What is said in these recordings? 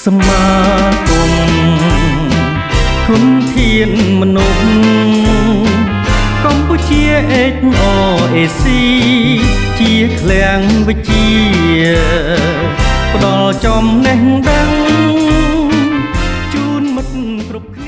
សមាគមធនធានមនុស្សកម្ពុជា HRAC ជាឃ្លាំងវិជ្ជាផ្ដល់ចំណេះដឹងជូនមិត្តគ្រប់គ្នា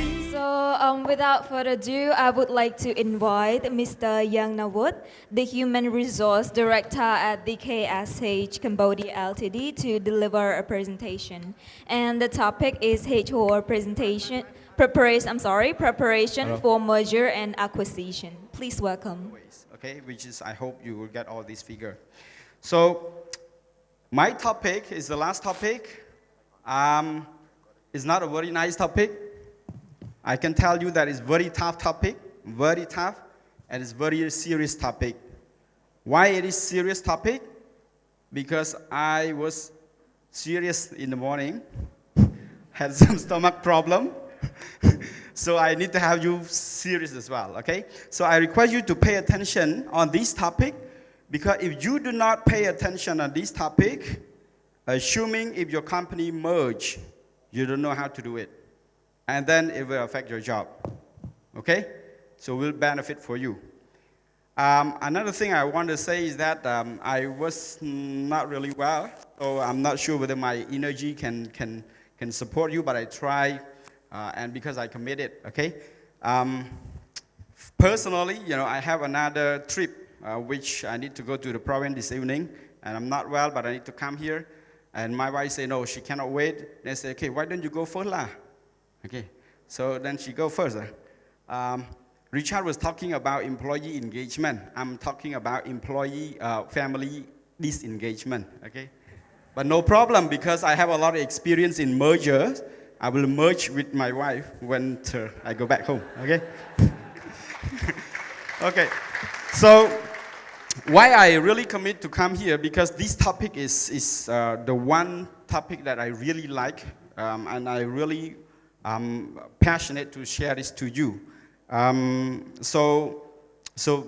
Without further ado, I would like to invite Mr. Young Navuth, the Human Resource Director at DKSH Cambodia Ltd, to deliver a presentation. And the topic is HR preparation for merger and acquisition. Please welcome. Okay, which is, I hope you will get all these figures. So, my topic is the last topic. It's not a very nice topic. I can tell you that it's very tough topic, very tough, and it's very serious topic. Why it is serious topic? Because I was serious in the morning, had some stomach problem, so I need to have you serious as well, okay? So I request you to pay attention on this topic, because if you do not pay attention on this topic, assuming if your company merge, you don't know how to do it. And then it will affect your job, okay? So it will benefit for you. Another thing I want to say is that I was not really well, so I'm not sure whether my energy can support you, but I try, and because I committed, okay? Personally, you know, I have another trip, which I need to go to the province this evening, and I'm not well, but I need to come here. And my wife said, no, she cannot wait. They say, okay, why don't you go first lah? Okay, so then she go first. Richard was talking about employee engagement. I'm talking about employee family disengagement, okay? But no problem, because I have a lot of experience in mergers. I will merge with my wife when I go back home, okay? Okay, so why I really commit to come here, because this topic is the one topic that I really like, and I really passionate to share this to you. So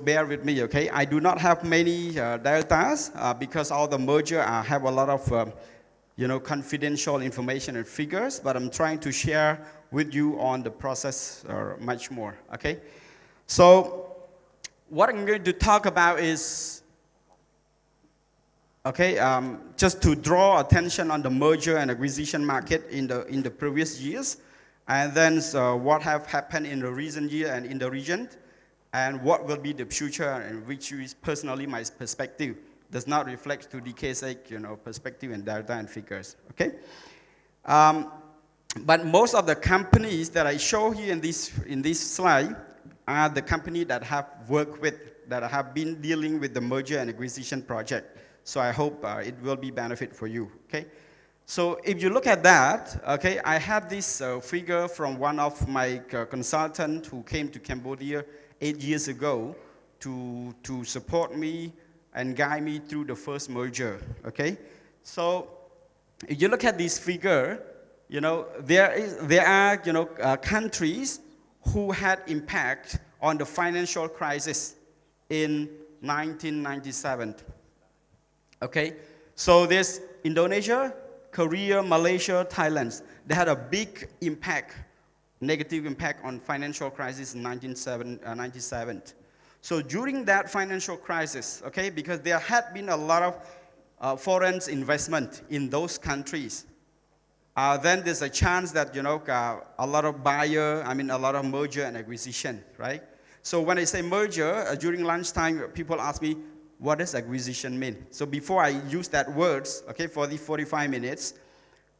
bear with me, okay? I do not have many deltas because all the merger have a lot of you know, confidential information and figures, but I'm trying to share with you on the process much more, okay? So what I'm going to talk about is, okay, just to draw attention on the merger and acquisition market in the previous years. And then what have happened in the recent year and in the region, and what will be the future, and which is personally my perspective does not reflect to DKSH, you know, perspective and data and figures. Okay, but most of the companies that I show here in this slide are the companies that have worked with, that have been dealing with the merger and acquisition project. So I hope it will be benefit for you. Okay. So if you look at that, okay, I had this figure from one of my consultants who came to Cambodia 8 years ago to support me and guide me through the first merger, okay? So if you look at this figure, you know, there are, you know, countries who had impact on the financial crisis in 1997, okay? So there's Indonesia, Korea, Malaysia, Thailand. They had a big impact, negative impact on financial crisis in 1997. So during that financial crisis, okay, because there had been a lot of foreign investment in those countries, then there's a chance that, you know, a lot of a lot of merger and acquisition, right? So when I say merger, during lunchtime, people ask me, what does acquisition mean? So before I use that words, okay, for the 45 minutes,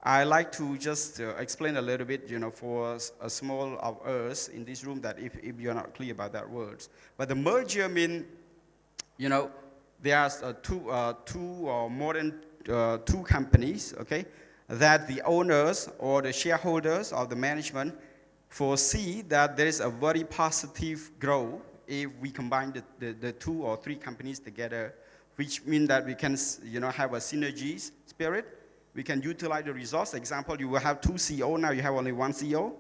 I like to just explain a little bit, you know, for a small of us in this room, that if you're not clear about that words. But the merger mean, you know, there are two or more than two companies, okay, that the owners or the shareholders of the management foresee that there is a very positive growth if we combine the two or three companies together, which means that we can, you know, have a synergy spirit. We can utilize the resource. Example, you will have two CEO, now you have only one CEO.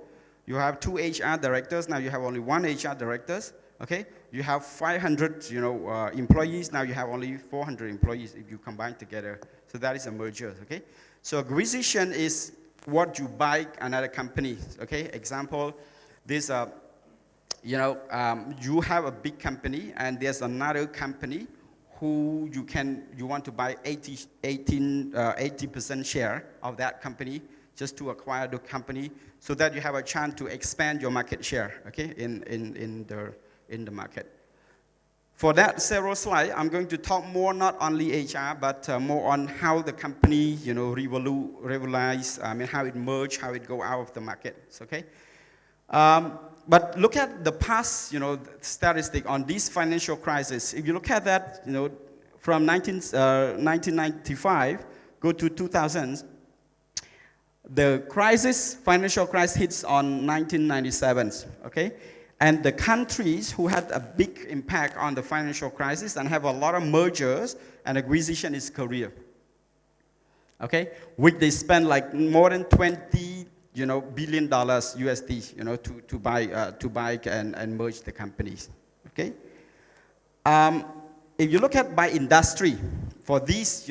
You have two HR directors, now you have only one HR directors, okay? You have 500, you know, employees, now you have only 400 employees if you combine together. So that is a merger, okay? So acquisition is what you buy another company. Okay, example, this you have a big company and there's another company who you want to buy 80% share of that company just to acquire the company so that you have a chance to expand your market share, okay, in the market. For that several slides, I'm going to talk more not only HR, but more on how the company, revolutionize, how it merged, how it go out of the market, okay? But look at the past, statistic on this financial crisis. If you look at that, from 1995, go to 2000, the financial crisis hits on 1997, okay? And the countries who had a big impact on the financial crisis and have a lot of mergers and acquisition is Korea, okay? Which they spend like more than $20 billion USD, to buy and merge the companies, okay? If you look at by industry for these,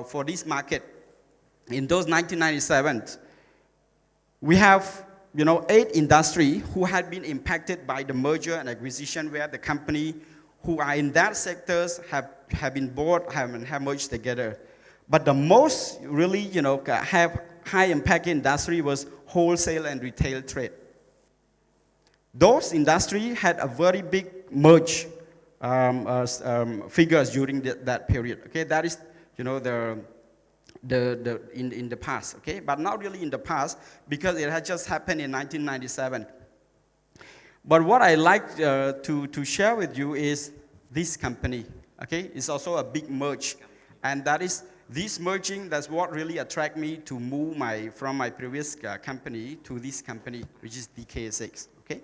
for this market, in those 1997, we have 8 industry who had been impacted by the merger and acquisition, where the company who are in that sectors have been bought, have merged together. But the most really, have high impact industry was wholesale and retail trade. Those industry had a very big merge figures during that period. Okay, that is, in the past, okay, but not really in the past because it had just happened in 1997. But what I like to share with you is this company, okay, it's also a big merge, and that is this merging. That's what really attract me to move from my previous company to this company, which is DKSH, okay.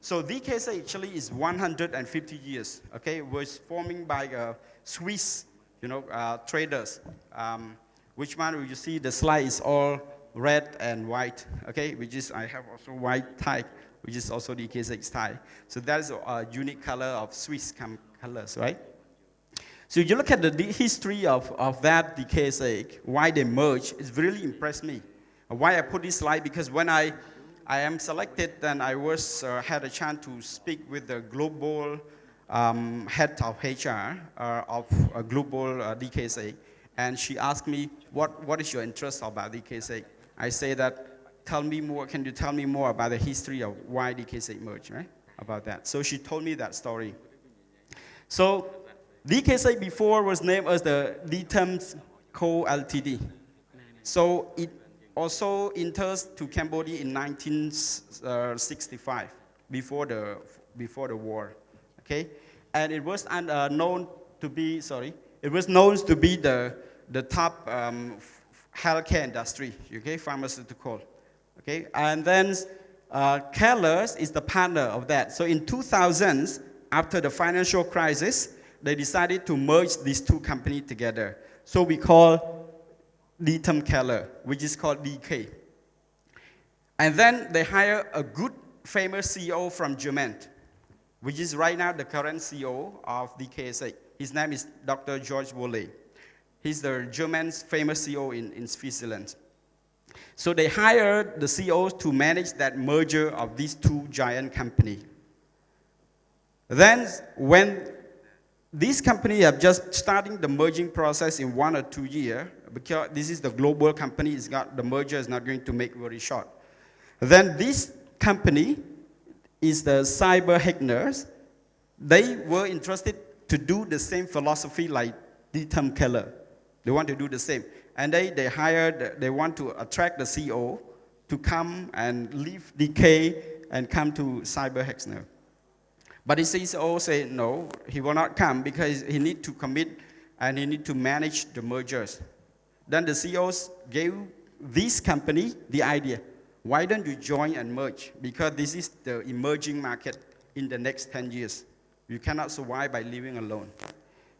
So DKSH actually is 150 years, okay, was forming by Swiss, traders. Which one you see the slide is all red and white, okay, which is, I have also white tie, which is also the DKSH tie. So that is a unique color of Swiss colors, right? So if you look at the history of that DKSH, why they merged, it's really impressed me. Why I put this slide, because when I am selected, then I had a chance to speak with the global head of HR of a global DKSH. And she asked me, what is your interest about DKSH? I say that, tell me more, can you tell me more about the history of why DKSH merged, right? About that. So she told me that story. So DKSH before was named as the Tentative Co. Ltd. So it also enters to Cambodia in 1965, before the war, okay? And it was known to be, the top healthcare industry, okay, pharmaceutical, okay? And then Kellers is the partner of that. So in 2000s, after the financial crisis, they decided to merge these two companies together. So we call Tentative Keller, which is called DK. And then they hire a good, famous CEO from Germany, which is right now the current CEO of DKSH. His name is Dr. George Wolle. He's the German's famous CEO in Switzerland. So they hired the CEOs to manage that merger of these two giant companies. Then when these companies have just starting the merging process in 1 or 2 years, because this is the global company, the merger is not going to make very short. Then this company is the cyber hackers. They were interested to do the same philosophy like Tentative Keller. They want to do the same. And they want to attract the CEO to come and leave DK and come to cyber hackers. But the CEO said no, he will not come because he need to commit and he need to manage the mergers. Then the CEOs gave this company the idea, why don't you join and merge? Because this is the emerging market in the next 10 years. You cannot survive by living alone.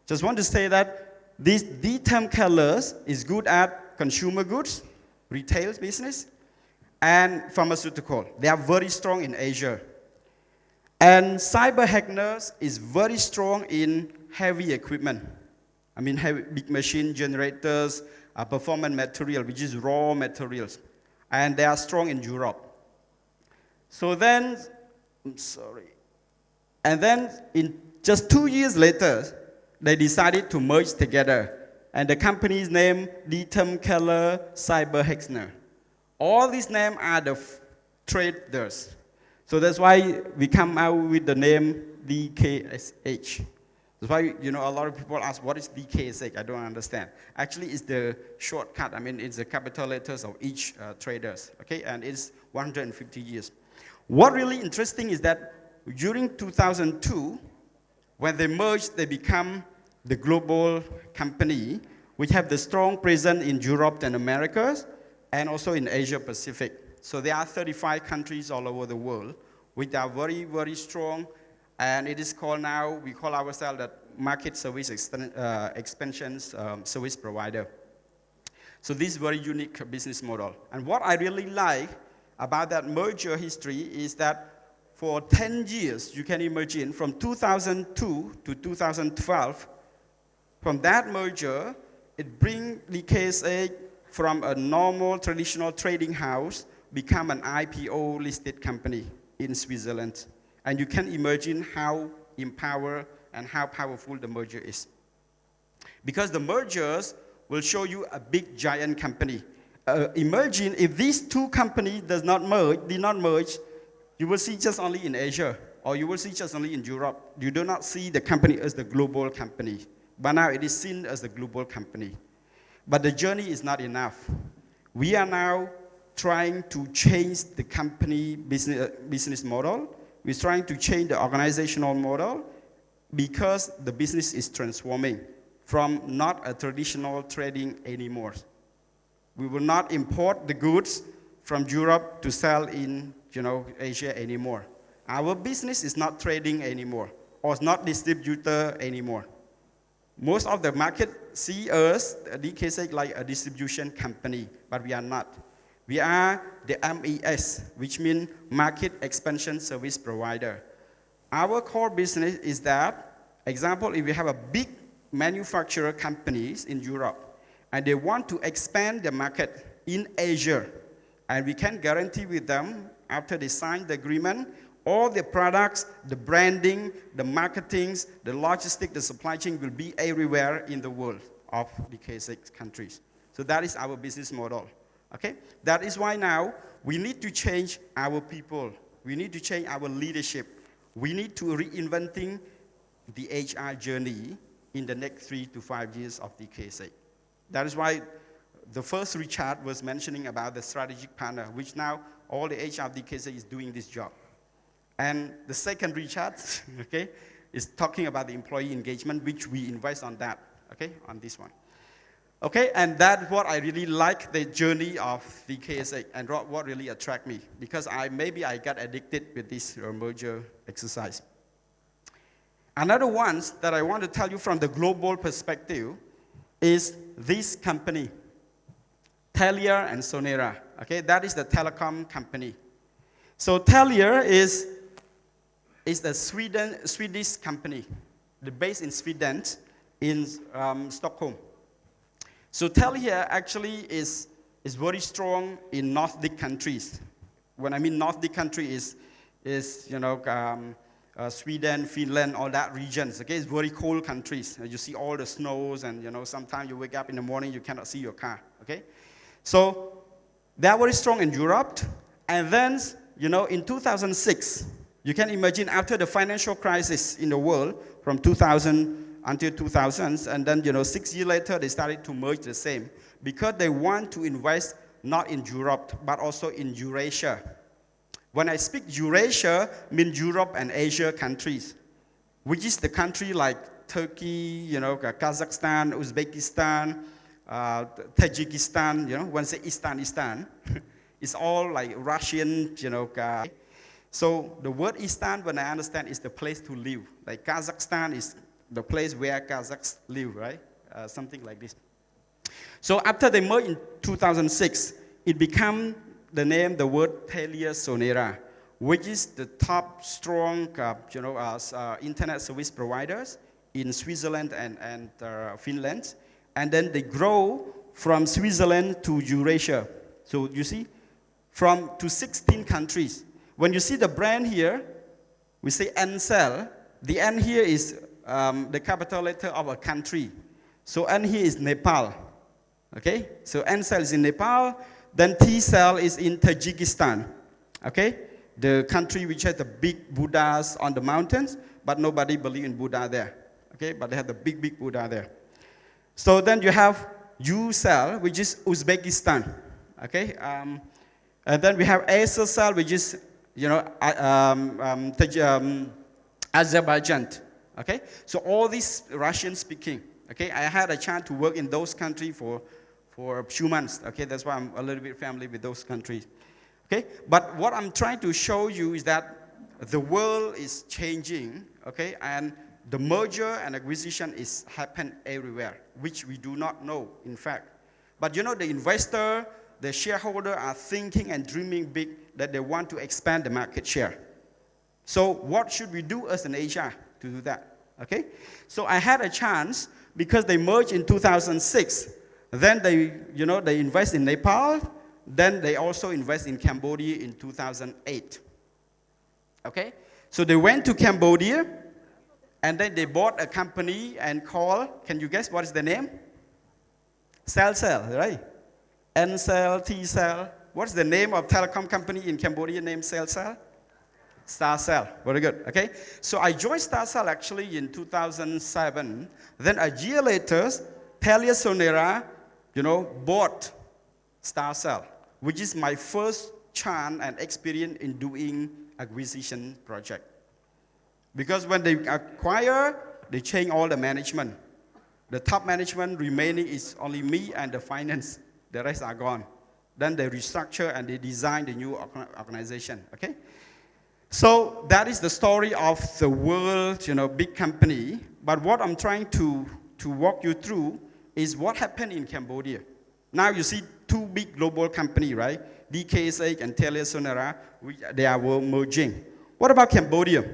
Just want to say that this Tentative Kellers is good at consumer goods, retail business, and pharmaceutical. They are very strong in Asia. And cyber hackers is very strong in heavy equipment. I mean, heavy big machine generators, performance material, which is raw materials. and they are strong in Europe. So then, I'm sorry. And then in just 2 years later, they decided to merge together. And the company's name, Dietem Keller Cyber Hexner. All these names are the traders. So that's why we come out with the name DKSH. That's why, a lot of people ask, what is DKSH? I don't understand. Actually, it's the shortcut. I mean, it's the capital letters of each traders, okay? And it's 150 years. What really interesting is that during 2002, when they merged, they become the global company, which have the strong presence in Europe and Americas, and also in Asia Pacific. So there are 35 countries all over the world, which are very, very strong. And it is called now, we call ourselves the market service expansion service provider. So this is very unique business model. And what I really like about that merger history is that for 10 years, you can imagine, from 2002 to 2012, from that merger, it brings DKSH from a normal traditional trading house, become an IPO listed company in Switzerland. And you can imagine how empowered and how powerful the merger is. Because the mergers will show you a big giant company. Imagine if these two companies did not merge, you will see just only in Asia, or you will see just only in Europe. You do not see the company as the global company. But now it is seen as the global company. But the journey is not enough. We are now trying to change the company business model. We're trying to change the organizational model because the business is transforming from not a traditional trading anymore. We will not import the goods from Europe to sell in Asia anymore. Our business is not trading anymore, or it's not distributor anymore. Most of the market see us, DKSH, like a distribution company, but we are not. We are the MES, which means Market Expansion Service Provider. Our core business is that, example, if we have a big manufacturer companies in Europe, and they want to expand the market in Asia, and we can guarantee with them, after they sign the agreement, all the products, the branding, the marketing, the logistics, the supply chain will be everywhere in the world of the DKSH countries. So that is our business model. Okay? That is why now we need to change our people. We need to change our leadership. We need to reinventing the HR journey in the next 3 to 5 years of DKSH. That is why the first Richard was mentioning about the strategic partner, which now all the HR of DKSH is doing this job. And the second Richard, okay, is talking about the employee engagement, which we invest on that, okay, on this one. Okay, and that's what I really like the journey of DKSH and what really attracted me, because maybe I got addicted with this merger exercise. Another one that I want to tell you from the global perspective is this company, Telia and Sonera. Okay, that is the telecom company. So Telia is the Swedish company, based in Sweden, in Stockholm. So Telia actually is very strong in Nordic countries. When I mean Nordic country is Sweden, Finland, all that regions. Okay, it's very cold countries. You see all the snows, and sometimes you wake up in the morning you cannot see your car. Okay, so they are very strong in Europe, and then in 2006, you can imagine after the financial crisis in the world from 2000 until 2000s, and then 6 years later they started to merge the same because they want to invest not in Europe but also in Eurasia. When I speak Eurasia, I mean Europe and Asia countries, which is the country like Turkey, Kazakhstan, Uzbekistan, Tajikistan. When I say Eastern, it's all like Russian, So the word Eastern, when I understand, is the place to live. Like Kazakhstan is the place where Kazakhs live, right? Something like this. So after they merged in 2006, it became the word Telia Sonera, which is the top strong, internet service providers in Switzerland and Finland. And then they grow from Switzerland to Eurasia. So you see, to 16 countries. When you see the brand here, we say Ncell. The N here is the capital letter of a country. So N here is Nepal. Okay? So Ncell is in Nepal. Then T-Cell is in Tajikistan. Okay? The country which has the big Buddhas on the mountains, but nobody believes in Buddha there. Okay? But they have the big, big Buddha there. So then you have U-Cell, which is Uzbekistan. Okay? And then we have Acer-Cell, which is, Azerbaijan. Okay? So all these Russian speaking. Okay? I had a chance to work in those countries for a few months. Okay? That's why I'm a little bit familiar with those countries. Okay? But what I'm trying to show you is that the world is changing. Okay? And the merger and acquisition is happen everywhere, which we do not know, in fact. But the investor, the shareholder are thinking and dreaming big that they want to expand the market share. So what should we do as an HR to do that? Okay? So I had a chance because they merged in 2006. Then they invest in Nepal. Then they also invest in Cambodia in 2008. Okay? So they went to Cambodia, and then they bought a company and called, can you guess what is the name? Cell, right? Ncell, T-Cell. What's the name of telecom company in Cambodia named Cell? Starcell. Very good. Okay. So I joined Starcell actually in 2007. Then a year later, TeliaSonera, bought Starcell, which is my first chance and experience in doing acquisition project. Because when they acquire, they change all the management. The top management remaining is only me and the finance. The rest are gone. Then they restructure and they design the new organization. Okay? So that is the story of the world, big company. But what I'm trying to walk you through is what happened in Cambodia. Now you see two big global companies, right? DKSH and TeliaSonera, they are merging. What about Cambodia?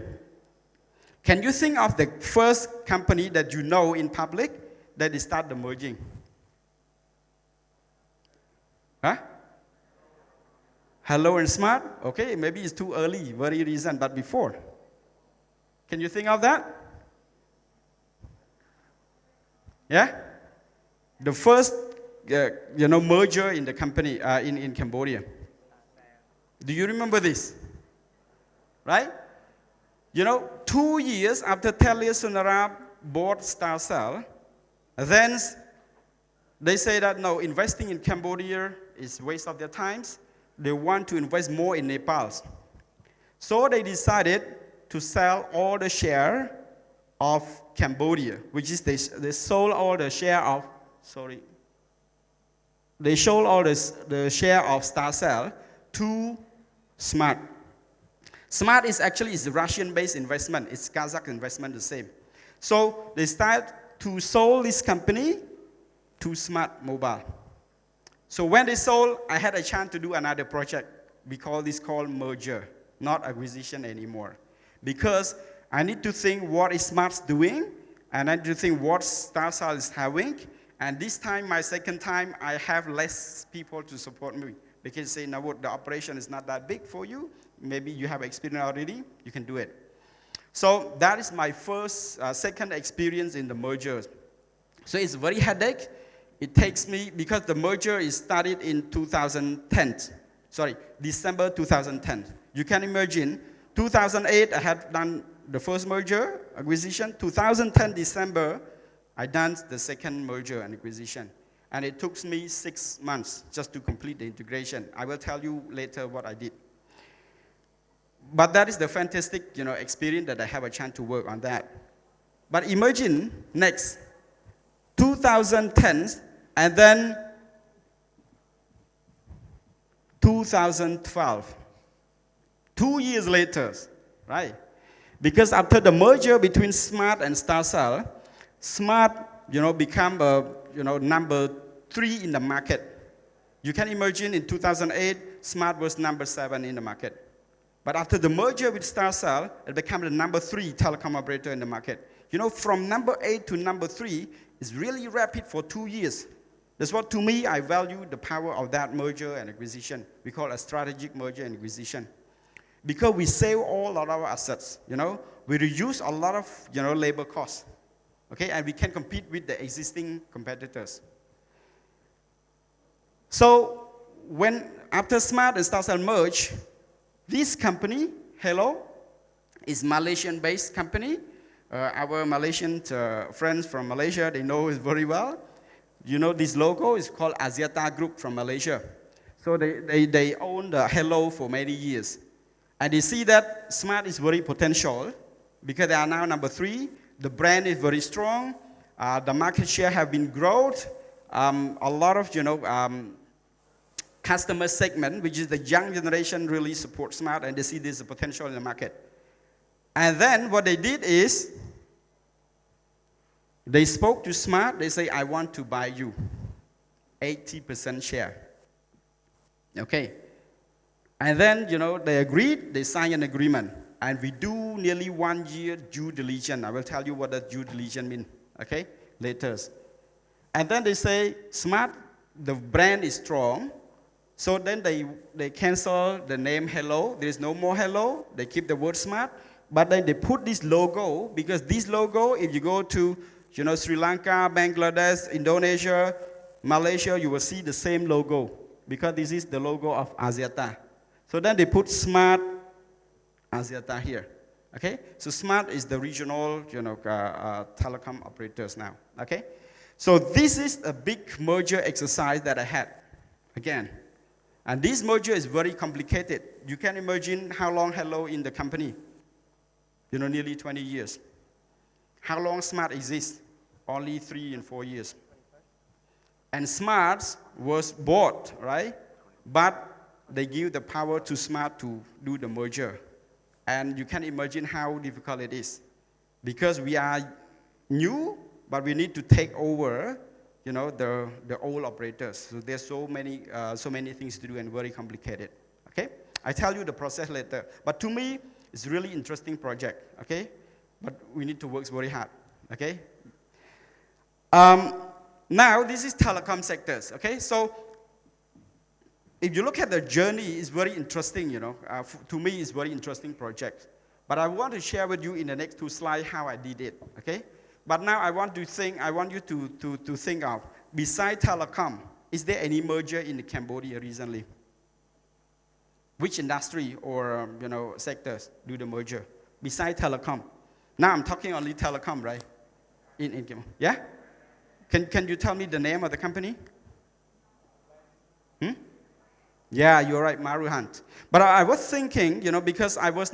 Can you think of the first company that you know in public that they start the merging? Huh? Hello and Smart? Okay, maybe it's too early, very recent, but before. Can you think of that? Yeah? The first, merger in the company, in Cambodia. Do you remember this? Right? 2 years after TeliaSonera bought Starcell, then they say that no, investing in Cambodia is a waste of their time. They want to invest more in Nepal. So they decided to sell all the share of Cambodia, which is they sold all the share of, they sold all the share of Starcell to Smart. Smart is actually a Russian-based investment. It's Kazakh investment, the same. So they start to sell this company to Smart Mobile. So when they sold, I had a chance to do another project. We call this called merger, not acquisition anymore. Because I need to think what is Smart's doing, and I need to think what Starcell is having. And this time, my second time, I have less people to support me. They can say, Navuth, the operation is not that big for you. Maybe you have experience already, you can do it. So that is my second experience in the mergers. So it's very headache. It takes me, because the merger is started in December 2010. You can imagine, 2008 I had done the first merger acquisition. 2010 December, I done the second merger and acquisition. And it took me 6 months just to complete the integration. I will tell you later what I did. But that is the fantastic, experience that I have a chance to work on that. But imagine next, 2010, and then 2012. 2 years later, right? Because after the merger between Smart and Starcell, Smart, become number 3 in the market. You can imagine in 2008, Smart was number 7 in the market. But after the merger with Starcell, it became the number 3 telecom operator in the market. From number 8 to number 3 is really rapid for 2 years. That's what, to me, I value the power of that merger and acquisition. We call it a strategic merger and acquisition. Because we save all of our assets, we reduce a lot of, labor costs, okay? And we can compete with the existing competitors. So after Smart and Starcell merge, this company, Hello, is Malaysian-based company. Our Malaysian friends from Malaysia, they know it very well. This logo is called Axiata Group from Malaysia. So they own the Hello for many years. And they see that Smart is very potential because they are now number 3. The brand is very strong. The market share have been growth. A lot of, customer segment, which is the young generation, really support Smart, and they see there's a potential in the market. And then what they did is, they spoke to Smart. They say, I want to buy you 80% share. Okay. And then, they agreed. They signed an agreement. And we do nearly 1 year due diligence. I will tell you what that due diligence means, okay, later. And then they say, Smart, the brand is strong. So then they cancel the name Hello. There is no more Hello. They keep the word Smart. But then they put this logo, because this logo, if you go to Sri Lanka, Bangladesh, Indonesia, Malaysia, you will see the same logo, because this is the logo of Axiata. So then they put Smart Axiata here. Okay? So Smart is the regional, telecom operators now. Okay? So this is a big merger exercise that I had. Again. And this merger is very complicated. You can imagine how long Hello in the company. Nearly 20 years. How long Smart exists? Only 3 and 4 years. And Smart was bought, right? But they give the power to Smart to do the merger. And you can imagine how difficult it is. Because we are new, but we need to take over, the old operators. So there's so many things to do and very complicated. Okay? I tell you the process later. But to me, it's a really interesting project. Okay? But we need to work very hard. Okay? Now, this is telecom sectors. Okay? So if you look at the journey, it's very interesting, to me, it's a very interesting project. But I want to share with you in the next 2 slides how I did it, okay? But now I want you to think of, besides telecom, is there any merger in Cambodia recently? Which industry or, sectors do the merger? Besides telecom. Now I'm talking only telecom, right? In Cambodia. Yeah? Can you tell me the name of the company? Yeah, you're right, Maruhant. But I was thinking, because I was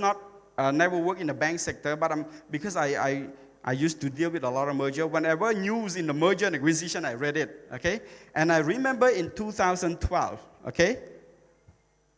never worked in the bank sector, but because I used to deal with a lot of merger. Whenever news in the merger and acquisition, I read it, okay? And I remember in 2012, okay?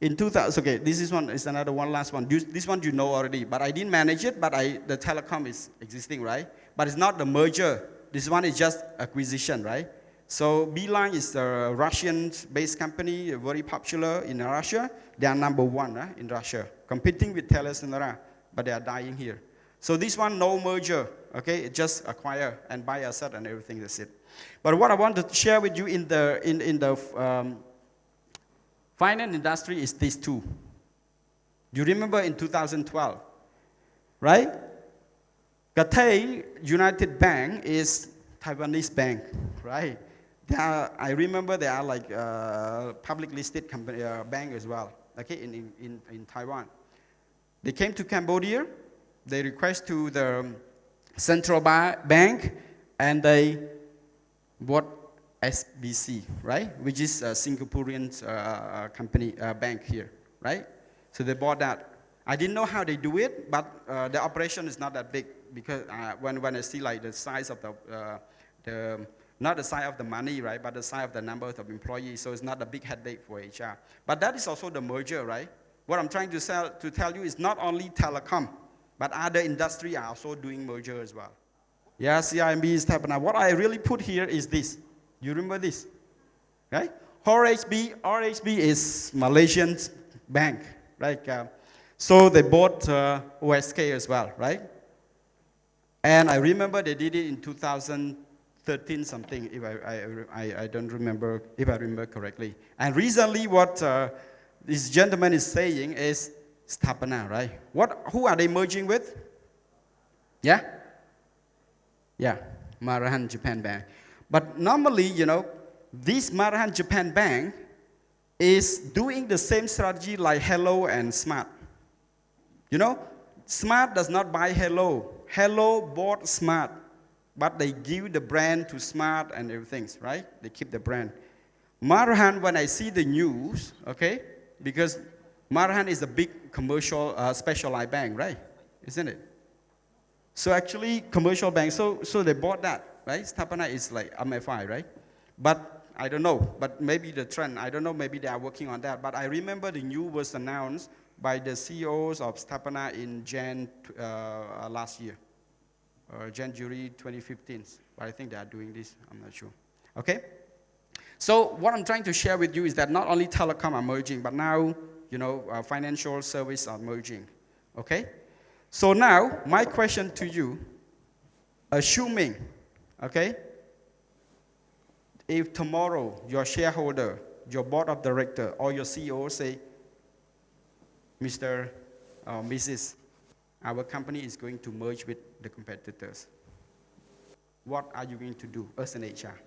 In 2000, okay, this is another one, last one. This one you know already, but I didn't manage it, but the telecom is existing, right? But it's not the merger. This one is just acquisition, right? So Beeline is a Russian-based company, very popular in Russia. They are number 1 in Russia, competing with TeliaSonera, but they are dying here. So this one, no merger, okay? It just acquire and buy asset and everything, that's it. But what I want to share with you in the finance industry is these 2. You remember in 2012, right? Cathay United Bank is Taiwanese bank, right? I remember they are like public listed company, bank as well, okay, in Taiwan. They came to Cambodia, they request to the central bank, and they bought SBC, right, which is a Singaporean company, bank here, right? So they bought that. I didn't know how they do it, but the operation is not that big, because when I see like the size of not the size of the money, right, but the size of the number of employees, so it's not a big headache for HR. But that is also the merger, right? What I'm trying to tell you is not only telecom, but other industry are also doing merger as well. Yeah, CIMB is happening. What I really put here is this. You remember this, right? RHB is Malaysian bank, right? So they bought OSK as well, right? And I remember they did it in 2013 13 something, if I don't remember, if I remember correctly. And recently what this gentleman is saying is Sthapana, right? Who are they merging with? Yeah? Yeah, Marahan Japan Bank. But normally, you know, this Marahan Japan Bank is doing the same strategy like Hello and Smart. You know, Smart does not buy Hello. Hello bought Smart, but they give the brand to Smart and everything, right? They keep the brand. Marahan, when I see the news, okay, because Marahan is a big commercial specialized bank, right? Isn't it? So actually, commercial bank, so they bought that, right? Sthapana is like MFI, right? But I don't know, but maybe the trend, I don't know, maybe they are working on that. But I remember the news was announced by the CEOs of Sthapana in last year, January 2015. But I think they are doing this, I'm not sure. Okay? So what I'm trying to share with you is that not only telecom are merging, but now, you know, financial service are merging. Okay? So now, my question to you, assuming, okay, if tomorrow your shareholder, your board of director, or your CEO say, Mr. or Mrs., our company is going to merge with the competitors, what are you going to do as an HR?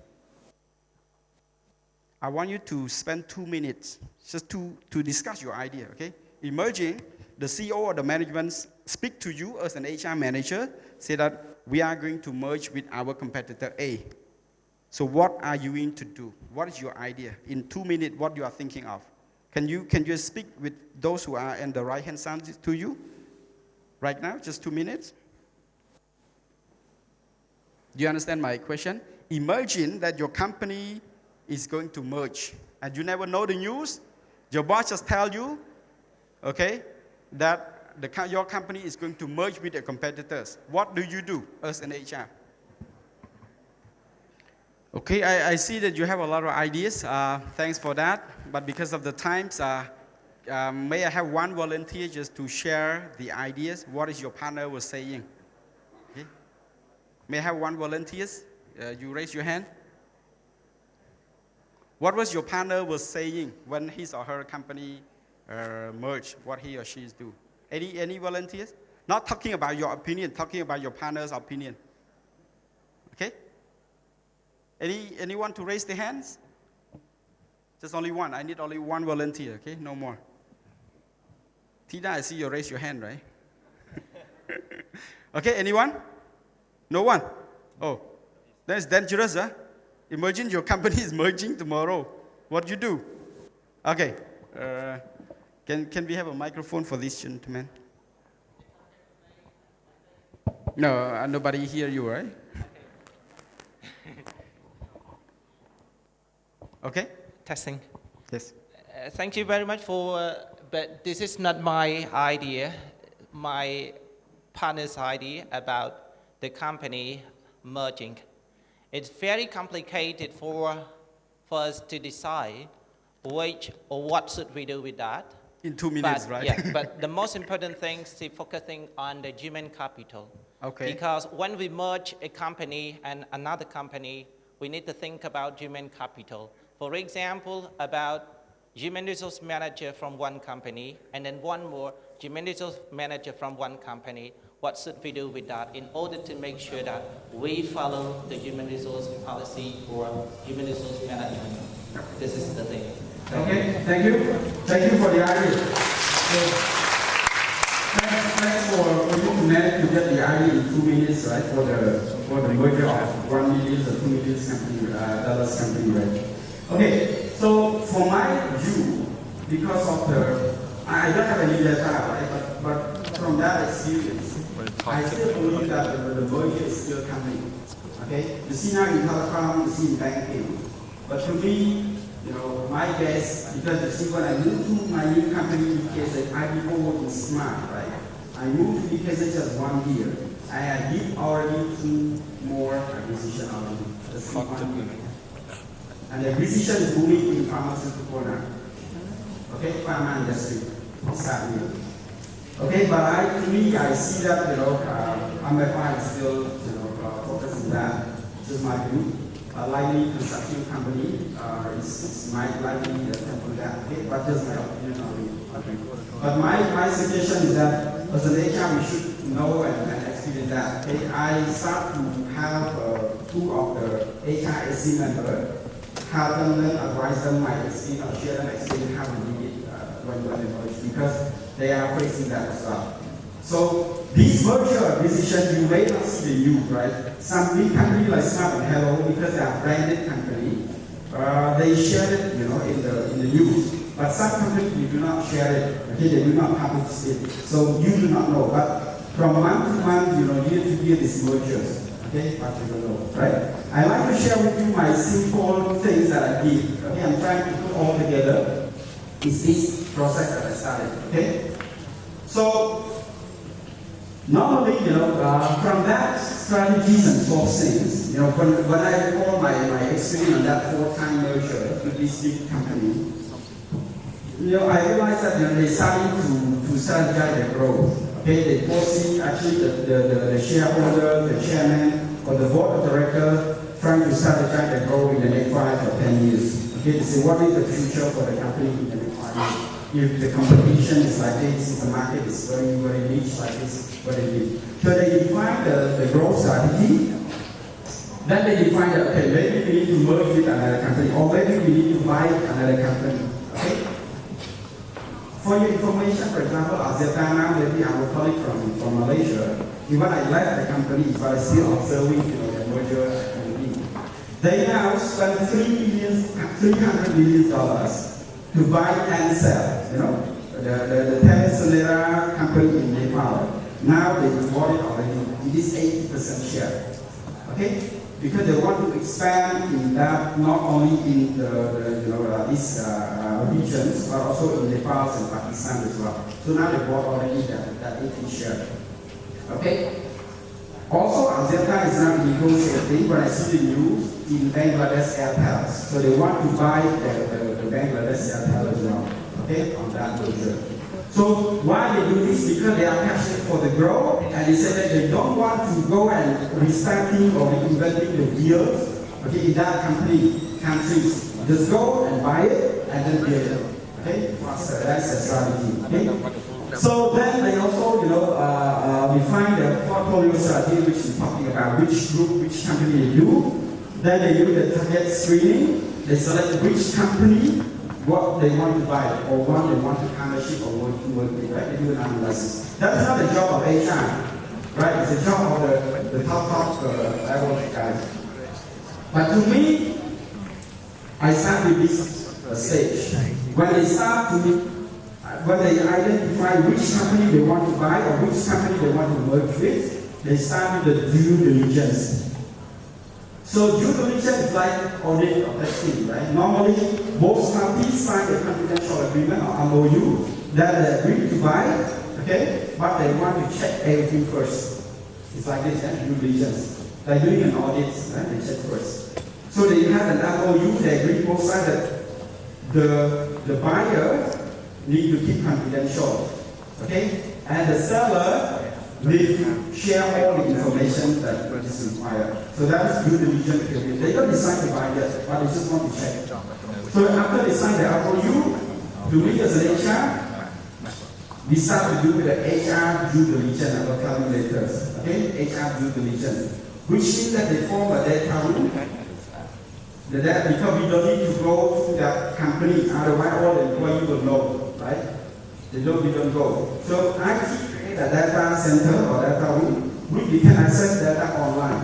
I want you to spend 2 minutes just to discuss your idea, okay? Emerging, the CEO or the management speak to you as an HR manager, say that we are going to merge with our competitor A. So what are you going to do? What is your idea? In 2 minutes, what you are thinking of? Can you speak with those who are on the right-hand side to you right now? Just 2 minutes. Do you understand my question? Imagine that your company is going to merge, and you never know the news. Your boss just tell you, okay, that your company is going to merge with the competitors. What do you do as an HR? Okay, I see that you have a lot of ideas. Thanks for that. But because of the times, may I have one volunteer just to share the ideas? What is your partner was saying? Okay. May I have one volunteer? You raise your hand. What was your partner was saying when his or her company merged? What he or she is do? Any volunteers? Not talking about your opinion, talking about your partner's opinion. Okay? Anyone to raise their hands? Just only one. I need only one volunteer, okay? No more. Tina, I see you raise your hand, right? Okay, anyone? No one? Oh, that's dangerous, huh? Imagine your company is merging tomorrow. What do you do? Okay. Can we have a microphone for this gentleman? No, nobody hear you, right? Okay. Testing. Yes. Thank you very much for, but this is not my idea, my partner's idea about the company merging. It's very complicated for us to decide which or what should we do with that. In 2 minutes, right? Yeah, but the most important thing is focusing on the human capital. Okay. Because when we merge a company and another company, we need to think about human capital. For example, about human resource manager from one company, and then one more human resource manager from one company. What should we do with that in order to make sure that we follow the human resource policy for human resource management? This is the thing. Okay, thank you. Thank you for the idea. So, thanks for you to manage to get the idea in 2 minutes, right? For the merger of 1 million or 2 million company, dollars company, right? Okay, so for my view, because of I don't have any data, right? But from that experience, I still believe that the merger is still coming. Okay, you see now in telecom, you see in banking, but to me, you know, my guess, because you see when I moved to my new company, DKSH, I before working smart, right? I moved to DKSH just 1 year. I did already 2 more acquisition already. That's 1 year. And the acquisition is booming in pharmaceutical now. Okay, pharma industry. Start here. Okay, but to me, I see that, you know, MFI is still, you know, focusing on that. just my view. A likely construction company is might likely can do that. Okay, but just my opinion on it. Okay. But my suggestion is that as an HR we should know and experience that. Okay, I start to have two of the HRAC members, have them then advise them my experience or share them experience how to do it when they merge, because they are facing that as well. So this merger decision, you may not see the news, right? Some big company like Smart and Hello, because they are branded company, they share it, in the news. But some companies you do not share it, okay? They do not publish it, so you do not know. But from month to month, year to year, this mergers, okay? But you don't know, right? I like to share with you my simple things that I did. Okay, I'm trying to put all together. Is this process that I started, okay? So normally, from that strategies and sourcings, when I recall my experience on that 4-time merger with this big company, I realized that they started to strategize their growth. Okay, they foresee actually the shareholder, the chairman, or the board of directors trying to strategize their growth in the next 5 or 10 years. Okay, they say what is the future for the company in the next 5 years? If the competition is like this, if the market is very, very niche like this, what it is. So they define the growth strategy. Then they define that, okay, maybe we need to merge with another company, or maybe we need to buy another company. Okay? For your information, for example, Azetan now, maybe our colleague from Malaysia, even I left the company, but I still observing, the merger activity. They now spend $300 million to buy and sell, the Tentative company in Nepal. Now they bought it already. It is 80% share. Okay? Because they want to expand in that, not only in these regions, but also in Nepal and Pakistan as well. So now they bought already that 80 share. Okay? Also, Azetan is now negotiating, when I see the news, in Bangladesh Airtel. So they want to buy the Bangladesh Airtel as well. Okay? On that merger. So why they do this? Because they are passionate for the growth, and they say that they don't want to go and restarting or reinventing the wheels, okay, in that countries. Just go and buy it and then build it. Okay? That's the strategy. Okay? So then they also, define the portfolio strategy, which is talking about which group, which company they do. Then they do the target screening. They select which company, what they want to buy, or what they want to partnership or work with, right? They do an analysis. That's not the job of HR, right? It's the job of the top level guys. But to me, I start with this stage. When they identify which company they want to buy or which company they want to merge with, they start with the due diligence. So due diligence is like audit or testing, right? Normally, both parties sign a confidential agreement or MOU that they agree to buy, okay? But they want to check everything first. It's like this, due diligence. They're doing an audit, right? They check first. So they have an MOU, they agree both sides that the buyer need to keep confidential, okay? And the seller need to share all the information that is required. So that's due diligence period. They don't decide to buy yet, but they just want to check. So after they sign the MOU, to me as an HR, we start to do the HR due diligence. I will tell you later. Okay? HR due diligence. Which means that they form a data room. Because we don't need to go to that company, otherwise all the employees will know, right? We don't go. So IT create a data center or data room, which we can access data online.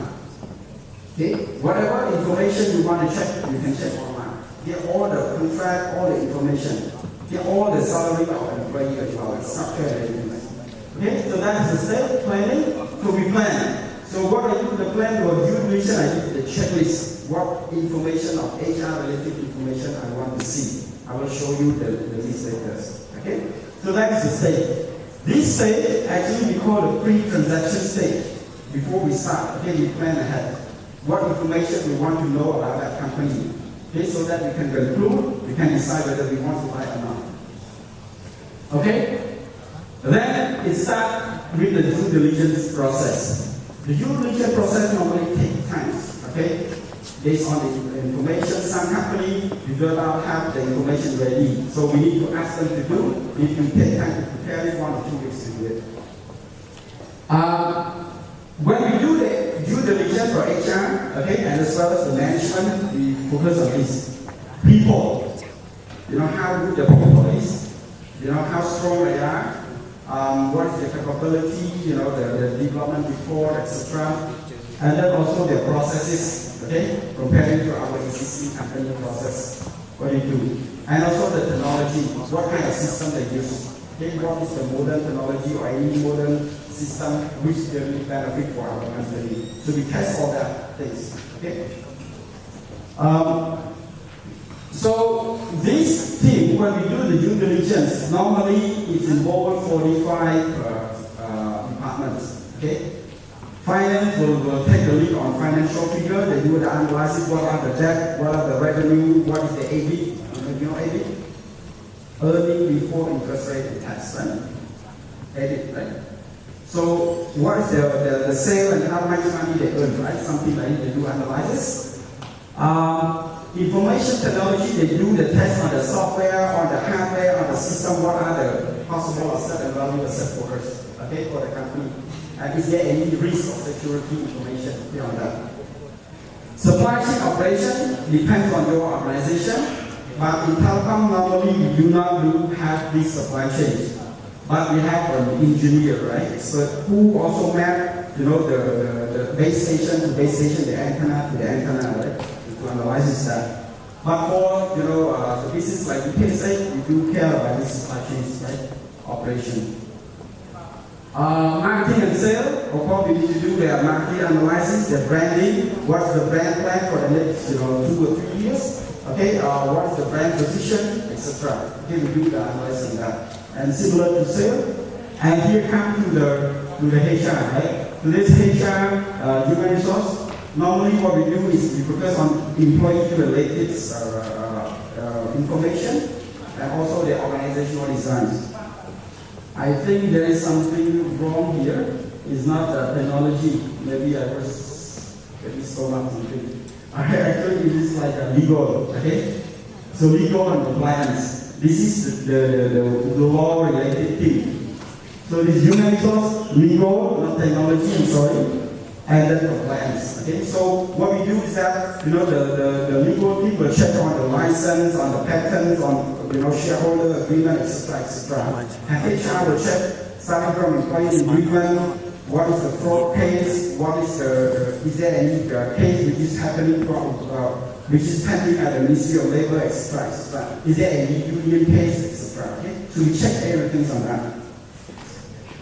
Okay? Whatever information you want to check, you can check online. Get all the contract, all the information. Get all the salary of employee as well, structure and everything. Okay? So that is the step planning. So we plan. So what I do, the plan was due diligence, I did the checklist. What information of HR related information I want to see. I will show you the list later. Okay? So that is the stage. This stage actually we call the pre-transaction stage. Before we start, okay, we plan ahead. What information we want to know about that company. Okay, so that we can conclude, we can decide whether we want to buy or not. Okay? Then it starts with the due diligence process. The due diligence process normally takes time. okay? Based on the information, some company do not have the information ready. So we need to ask them to do. If you take time to prepare it, 1 or 2 weeks to do it. When we do the due diligence for HR, okay, and as well as the management, we focus on this. People, you know how good the people is, you know how strong they are, what is their capability, you know, the development report, etc. And then also their processes, okay, comparing to our existing company process, what they do. And also the technology, what kind of system they use. Okay, what is the modern technology or any modern system which will benefit for our company. So we test all that things. Okay. So this team, when we do the due diligence, normally it's involved 45 departments. Okay. Finance will take the lead on financial figure. They do the analysis. What are the debt? What are the revenue? What is the EBIT? You know EBIT? Earning before interest rate and tax, right? EBIT, right? So what is the sale and how much money they earn, right? Something like they do analysis. Information technology, they do the test on the software, on the hardware, on the system. What are the possible asset and value asset for us, okay, for the company? And is there any risk of security information beyond that? Supply chain operation depends on your organization, but in telecom normally we do not have this supply chain. But we have an engineer, right? Expert who also map, you know, the base station to base station, the antenna to the antenna, right? To analyze that. But for, you know, the business like DKSH, we do care about this supply chain, right? Operation. Marketing and sales, of course, we need to do their marketing analysis, their branding. What's the brand plan for the next, you know, 2 or 3 years? Okay, what is the brand position, etc. Okay, we do the analysis on that. And similar to sales. And here come to the HR, right? So this HR, human resource. Normally, what we do is we focus on employee-related information and also the organizational designs. I think there is something wrong here. It's not technology. Maybe I was stole up something. Actually, it is like a legal, okay? So legal and compliance. This is the law-related thing. So this human resource, legal, not technology, I'm sorry, and then compliance. Okay. So what we do is that, you know, the legal team will check on the license, on the patents, on, you know, shareholder agreement, etc., etc. And HR will check, starting from employee agreement, what is the fraud case, what is is there any case which is happening from, which is pending at the Ministry of Labor, etc., etc. Is there any union case, etc. Okay? So we check everything on that.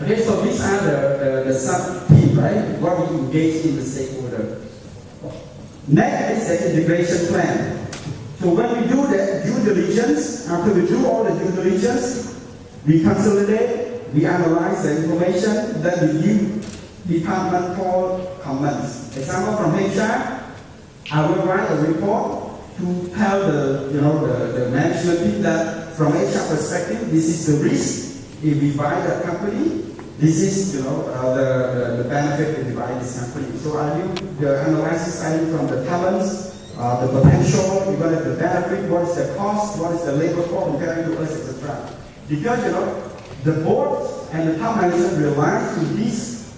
Okay, so these are the sub-team, right? What we engage in the stakeholder. Next is the integration plan. So when we do the due diligence, after we do all the due diligence, we consolidate, we analyze the information, then we give departmental comments. Example from HR, I will write a report to tell the management team that from HR perspective, this is the risk if we buy that company. This is, the benefit if we buy this company. So I do the analysis starting from the talents, the potential, even at the benefit, what is the cost, what is the labor cost comparing to us, etc. Because, the board and the top management rely on this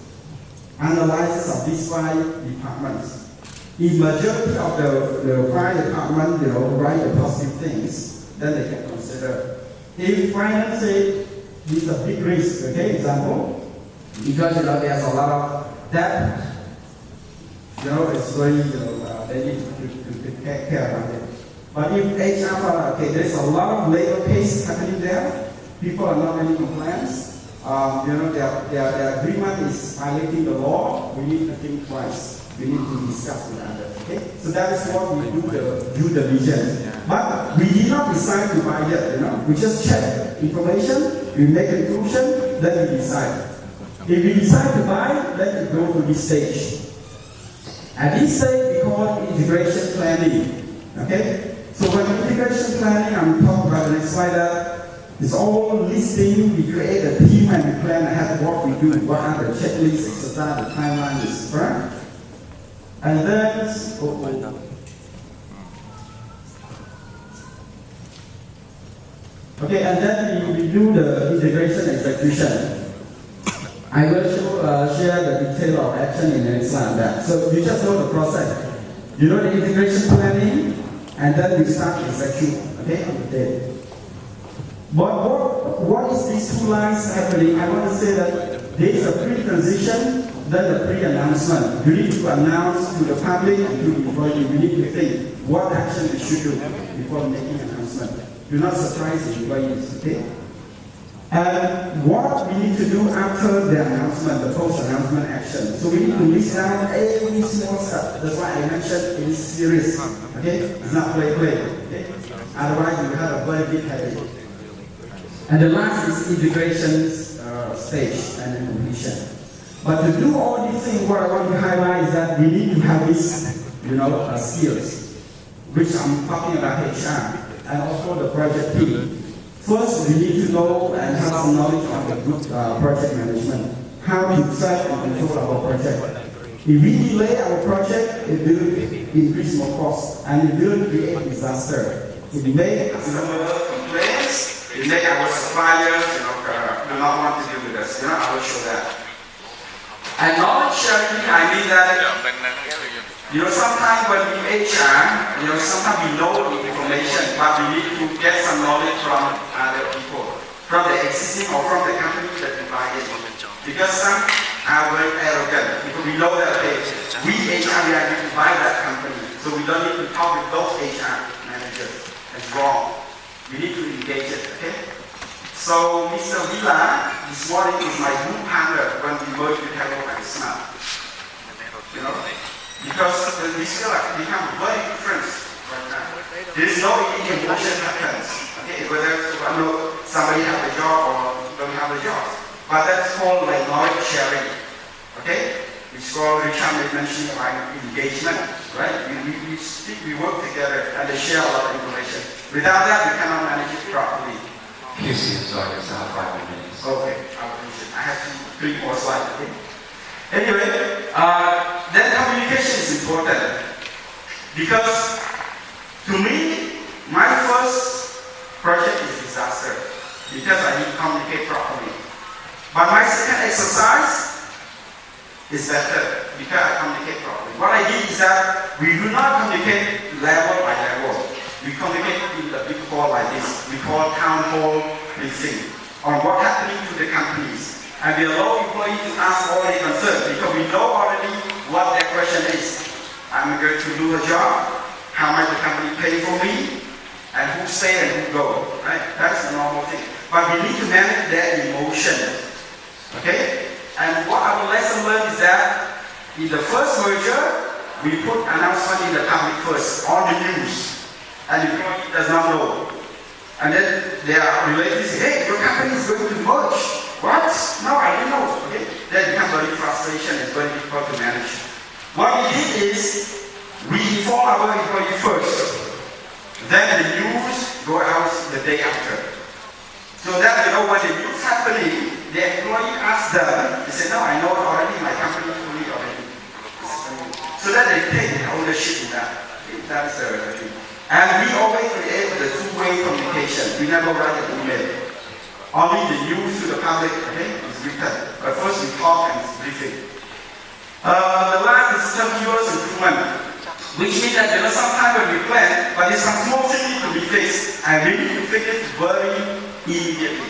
analysis of these 5 departments. If majority of the 5 departments, write the positive things, then they can consider. If finance say it's a big risk, okay, example, because there's a lot of debt, it's very, they need to take care of it. But if HR, okay, there's a lot of labor case happening there, people are not really compliance, their agreement is violating the law, we need to think twice. We need to discuss with others, okay? So that is what we do the due diligence. But we did not decide to buy yet, We just check information, we make a conclusion, then we decide. If we decide to buy, let it go to this stage. At this stage, we call it integration planning, okay? So when integration planning, I'm talking about the next slide, it's all listing, we create a team and we plan ahead what we do, what are the checklists, etc., the timeline is, right? And then, okay, and then we do the integration execution. I will share the detail of action in the next slide. So you just know the process. You know the integration planning, and then we start execute. Okay. But what is these two lines happening? I want to say that there is a pre-transition, then the pre-announcement. You need to announce to the public and to the employee. You need to think what action we should do before making an announcement. Do not surprise the employees, okay? And what we need to do after the announcement, the post-announcement action. So we need to list down every small step. That's why I mentioned it is serious, okay? It's not play, okay? Otherwise you have a very big headache. And the last is integration stage and then completion. But to do all these things, what I want to highlight is that we need to have these, skills, which I'm talking about HR, and also the project team. First, we need to know and have some knowledge of the good project management, how to track and control our project. If we delay our project, it will increase more cost and it will create disaster. It may complaints. It make our suppliers, do not want to deal with us. I will show that. And knowledge sharing, I mean that, sometimes when we HR, sometimes we know the information, but we need to get some knowledge from other people, from the existing or from the company that we buy in. Because some are very arrogant, because we know that we HR, we are going to buy that company, so we don't need to talk with those HR managers. It's wrong. We need to engage it, okay? So Mr. Villa, this morning is my good partner when we merge with Hello and Smart. Because we still have become very good friends right now. There is no emotion happens, okay? Whether somebody have a job or don't have a job. But that's called like knowledge sharing, okay? It's called Richard mentioning about engagement, right? We speak, we work together and they share a lot of information. Without that, we cannot manage it properly. You seem like it's not 5 minutes. Okay, I'll finish it. I have 3 more slides, okay? Anyway, then communication is important. Because to me, my first project is disaster. Because I need to communicate properly. But my second exercise is better because I communicate properly. What I did is that we do not communicate level by level. We communicate in the big hall like this. We call town hall briefing on what's happening to the companies. And we allow employees to ask all their concerns because we know already what their question is. I'm going to do a job, how much the company pay for me, and who stay and who go. Right? That's the normal thing. But we need to manage their emotion. Okay? And what our lesson learned is that in the first merger, we put announcement in the public first, on the news. And the employee does not know. And then their relatives say, hey, your company is going to merge. What? No, I didn't know. Okay? Then becomes very frustration and very difficult to manage. What we did is, we inform our employee first. Then the news go out the day after. So that when the news happening, the employee asks them, they say, no, I know already, my company told me already. So that they take ownership in that. That's the thing. And we always create the two-way communication. We never write an email. Only the news to the public, okay, is written. But first we talk and brief it. The last is continuous improvement. Which means that sometimes when we plan, but there's some small thing need to be fixed. And we need to fix it very immediately.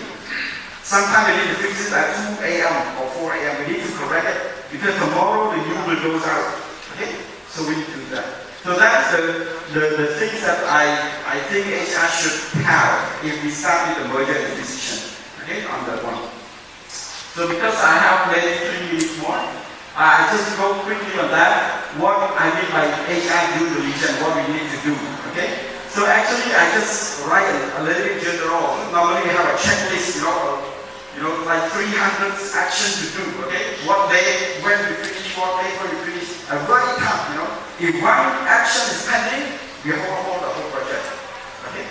Sometimes we need to fix it at 2 a.m. or 4 a.m. We need to correct it because tomorrow the news will go out. Okay? So we need to do that. So that's the things that I think HR should have if we start with the merger and acquisition. Okay, on that one. So because I have maybe 3 minutes more, I just go quickly on that. What I mean by HR due diligence, what we need to do. Okay. So actually, I just write a little bit general. Normally we have a checklist, like 300 actions to do. Okay. What day, when we finish, what day, when we finish. Very tough, If one action is pending, we hold the whole project. Okay?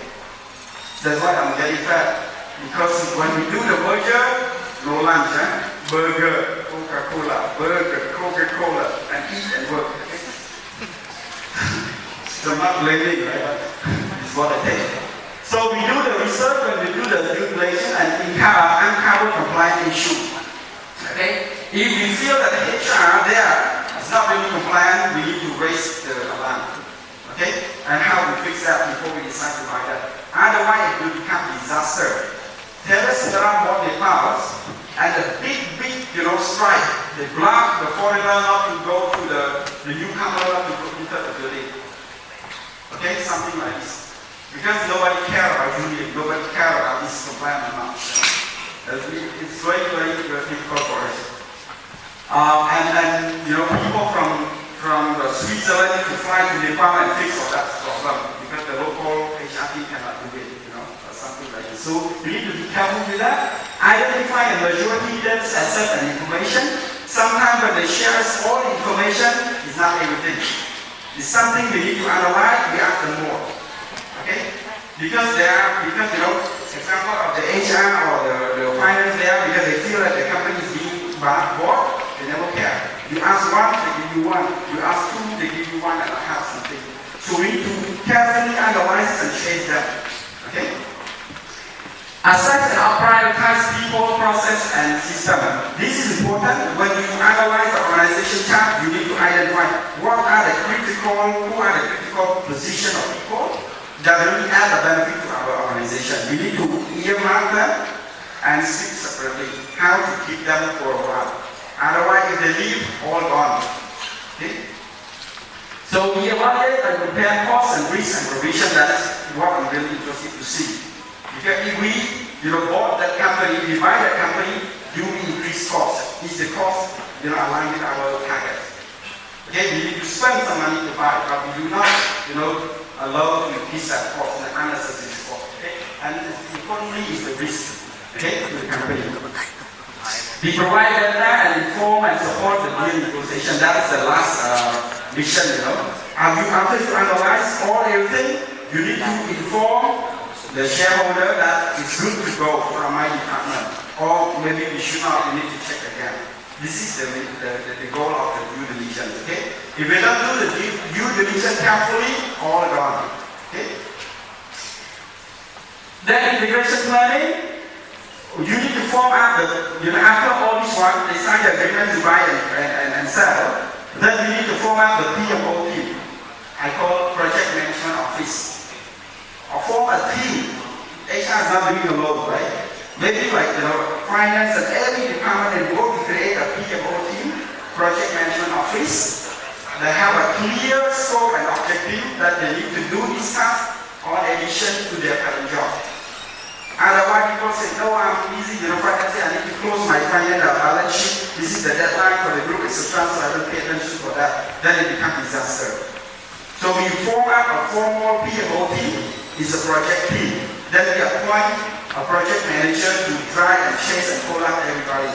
That's why I'm getting fat. Because when we do the merger, no lunch, Burger, Coca-Cola, and eat and work. Okay? So I'm not blaming, right? It's what it takes. So we do the research and we do the regulation and uncover compliance issue. Okay? If we feel that the HR there is not really compliant, we need to raise the alarm. Okay? And how we fix that before we decide to buy that. Otherwise, it will become disaster. Tell us around what they pass, and a big, strike. They block the foreigner not to go to the newcomer not to go into the building. Okay? Something like this. Because nobody cares about union, nobody cares about this compliance or not. It's very, very difficult for us. And people from Switzerland to fly to Nepal and fix all that problem because the local HR team cannot do it, or something like this. So we need to be careful with that. Identify the majority that accept an information. Sometimes when they share us all the information, it's not everything. It's something we need to analyze, we ask them more. Okay? Because example of the HR or the finance there, because they feel that the company is being bought, they never care. You ask one, they give you one. You ask two, they give you 1.5 something. So we need to carefully analyze and change that. Okay? Assess and prioritize people, process, and system. This is important. When you analyze the organization chart, you need to identify what are the critical position of people that really add a benefit to our organization. We need to earmark them and speak separately how to keep them for a while. Otherwise, if they leave, all gone. Okay? So we evaluate and compare costs and risks and provision. That's what I'm really interested to see. Because if we bought that company, if we buy that company, do we increase costs? Is the cost aligned with our target? Okay, we need to spend some money to buy, but we do not allow to increase that cost and unnecessary cost. Okay? And importantly is the risk, to the company. We provide data and inform and support the deal negotiation. That's the last mission, After you analyze everything, you need to inform the shareholder that it's good to go from my department. Or maybe we should not, we need to check again. This is the goal of the due diligence, okay? If we don't do the due diligence carefully, all gone, okay? Then integration planning, you need to form up after all this one, they sign the agreement to buy and sell, then you need to form up the PMO team. I call project management office. Or form a team. HR is not doing alone, right? Maybe finance and every department they go to create a PMO team, project management office. They have a clear scope and objective that they need to do this task on addition to their current job. Otherwise, people say, no, I'm busy, finance, I need to close my financial balance sheet. This is the deadline for the group, etc. So I don't pay attention for that. Then it becomes disaster. So we form up a formal PMO team. Is a project team. Then we appoint a project manager to try and chase and follow up everybody.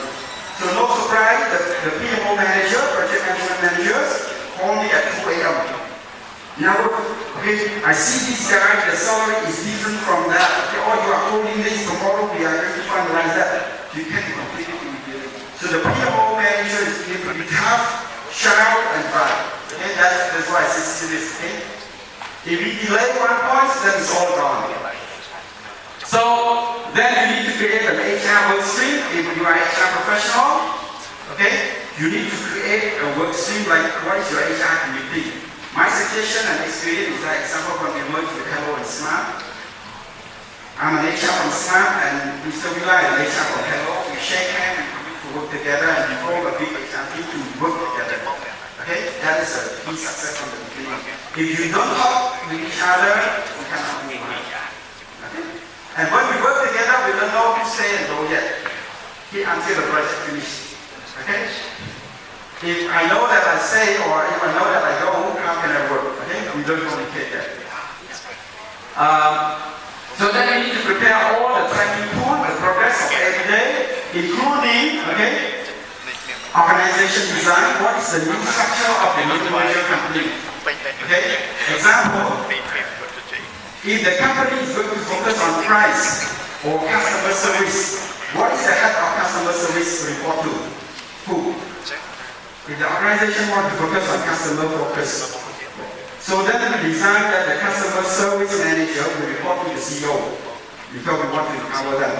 So no surprise, the PMO manager, project management managers, only at 2 a.m. Now, I see this guy, the salary is different from that. Okay, you are holding this, tomorrow we are going to finalize that. You can't complete it immediately. So the PMO manager is going to be tough, sharp, and bright. Okay, that's why I say this, okay? If we delay 1 point, then it's all gone. So then you need to create an HR work stream. If you are HR professional, okay, you need to create a work stream like what is your HR committee. My suggestion and experience is like example when we merge with Hello and Smart. I'm an HR from Smart and Mr. Villa is an HR from Hello. We shake hands and commit to work together and we form a big HR team to work together. Okay, that is a key success from the beginning. If you don't talk with each other, you cannot move on. Okay? And when we work together, we don't know who say and go yet. Until the project finishes. Okay? If I know that I say or if I know that I go, how can I work? Okay? We don't communicate that. So then we need to prepare all the tracking tools, the progress of every day, including, organization design, what is the new structure of the new merger company? Okay? Example, if the company is going to focus on price or customer service, what is the head of customer service report to? Who? If the organization wants to focus on customer focus. So then we designed that the customer service manager will report to the CEO because we want to cover them.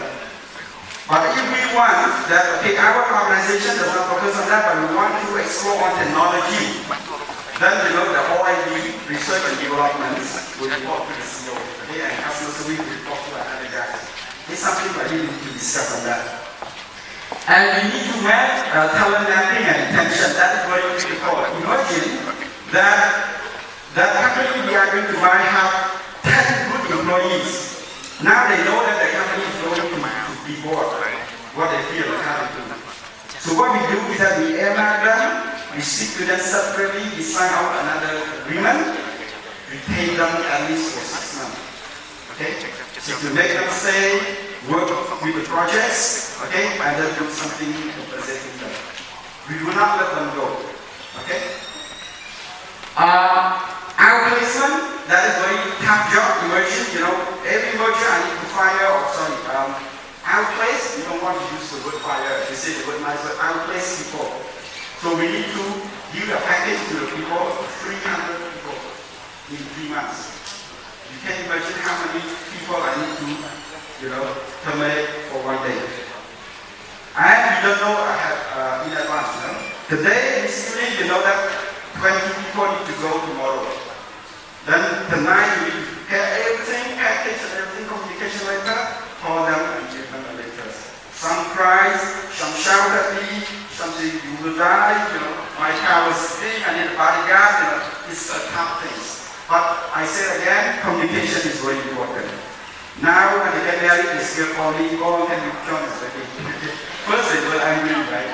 But if we want that, okay, our organization does not focus on that, but we want to explore on technology, then the OID, research and development, will report to the CEO, okay, and customer service will report to another guy. It's something that we need to discuss on that. And we need to map talent mapping and retention. That is very critical. Imagine that company we are going to buy have 10 good employees. Now they know that the company is going to be bored, what they feel is happening. So what we do is that we earmark them, we speak to them separately, we sign out another agreement, we pay them at least for 6 months. Okay? So to make them stay, work with the projects, okay, and then do something representing them. We will not let them go. Okay? Our placement, that is very tough job, immersion, every merger I need to fire, our place, we don't want to use the word fire, they say the word nice, but our place people. So we need to give a package to the people, 300 people in 3 months. You can imagine how many people I need to, terminate for 1 day. And you don't know in advance, Today, this evening, you know that 20 people need to go tomorrow. Then tonight you need to prepare everything, package and everything, communication letter, call them and give them the letters. Some cries, some shout at me, some say you will die, my car was sick, I need a bodyguard, it's a tough things. But I say again, communication is very important. Now when they get married, they still call me, can you join us again? First they were angry, right?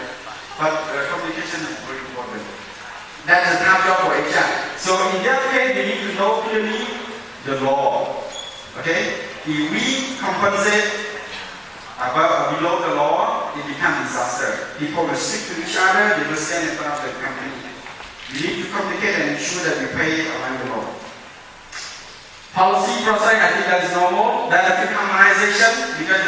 But communication is very important. That's a tough job for HR. So in that case, we need to know clearly the law. Okay? If we compensate above or below the law, it becomes disaster. People will stick to each other, they will stand in front of the company. We need to communicate and ensure that we pay along the law. Policy process, I think that is normal. That is the harmonization, because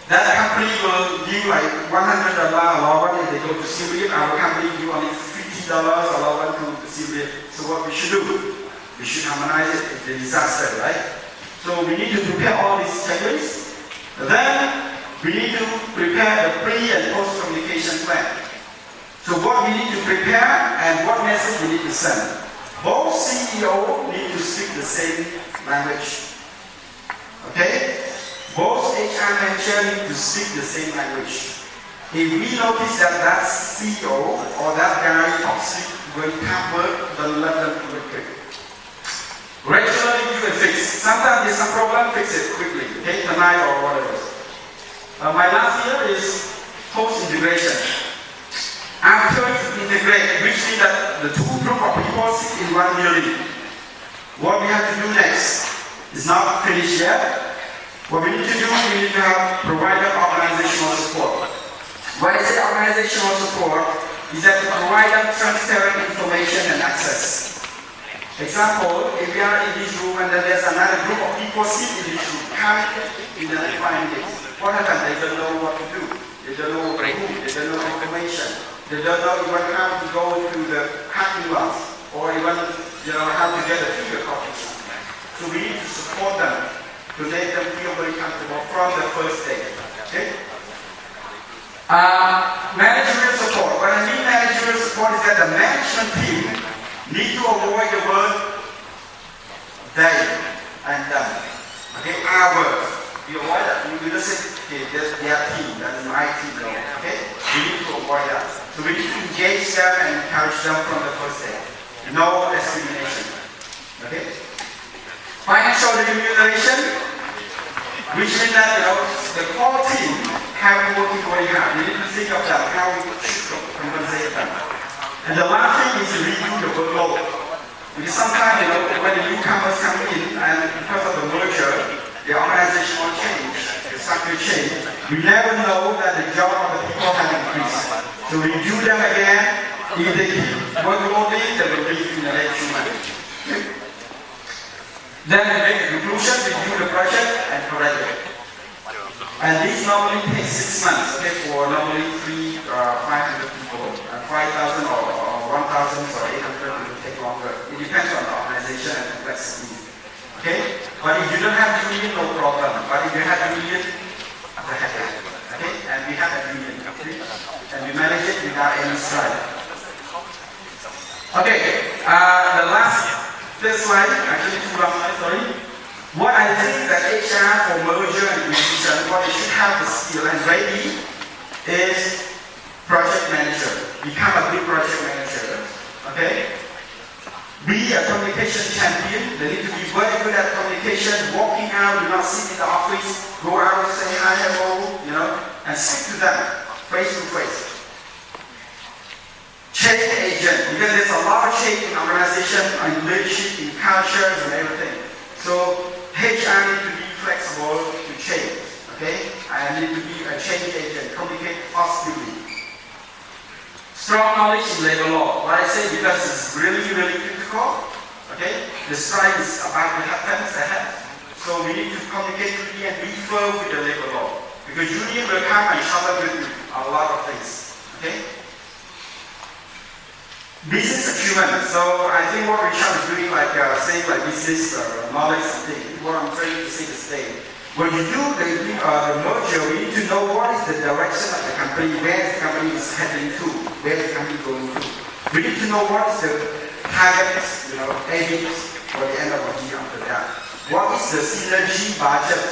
that company will give like $100 allowance if they go to Syria. Our company give only $50 allowance to Syria. So what we should do? We should harmonize it. It's a disaster, right? So we need to prepare all these checklists. Then we need to prepare the pre and post communication plan. So what we need to prepare and what message we need to send. Both CEO need to speak the same language. Okay? Both HR manager need to speak the same language. If we notice that CEO or that guy toxic will can't work, then let them do it quick. Regularly do a fix. Sometimes there's some problem, fix it quickly. Okay, tonight or whatever. My last year is post-integration. After you integrate, which means that the two group of people sit in one building. What we have to do next is not finished yet. What we need to do, we need to have provided organizational support. When I say organizational support, is that to provide them transparent information and access. Example, if we are in this room and then there's another group of people sit in this room, come in the next 5 minutes. What happens? They don't know what to do. They don't know what to do. They don't know information. They don't know even how to go to the parking lots or even how to get a sugar coffee. So we need to support them to make them feel very comfortable from the first day. Okay? Managerial support. What I mean managerial support is that the management team need to avoid the word they and them. Okay? Our words. You avoid that. You just say, okay, that's their team, that is my team. Okay? We need to avoid that. So we need to engage them and encourage them from the first day. No discrimination. Okay? Financial remuneration, which means that the core team have working very hard. We need to think of that, how we should compensate them. And the last thing is to review the workload. Because sometimes when the newcomers come in and because of the merger, the organizational change, the structure change, we never know that the job of the people have increased. So review them again. If they keep workloading, they will leave in the next 2 months. Okay? Then we make a conclusion, review the project, and correct it. And this normally takes 6 months, okay, for normally 500 people. 5,000 or 1,000 or 800 will take longer. It depends on the organization. But if you don't have union, no problem. But if you have union, okay, and we have a union, okay? And we manage it without any strike. Okay, the this slide, actually two last slides, sorry. What I think that HR for merger and acquisition, what they should have the skill and ready is project manager. Become a good project manager, okay? Be a communication champion. They need to be very good at communication, walking out, do not sit in the office, go out and say hi, hello, and speak to them face to face. Change agent, because there's a lot of change in organization, in leadership, in cultures and everything. So HR need to be flexible to change, okay? I need to be a change agent, communicate positively. Strong knowledge in labor law. What I say, because it's really, really critical, okay? The strike is about to happen ahead. So we need to communicate quickly and be firm with the labor law. Because union will come and challenge with you a lot of things, okay? Business acumen. So I think what Richard is doing, saying business knowledge and thing. What I'm trying to say is today. When you do the merger, we need to know what is the direction of the company, where the company is heading to, where the company is going to. We need to know what is the targets, aims for the end of the year after that. What is the synergy budget?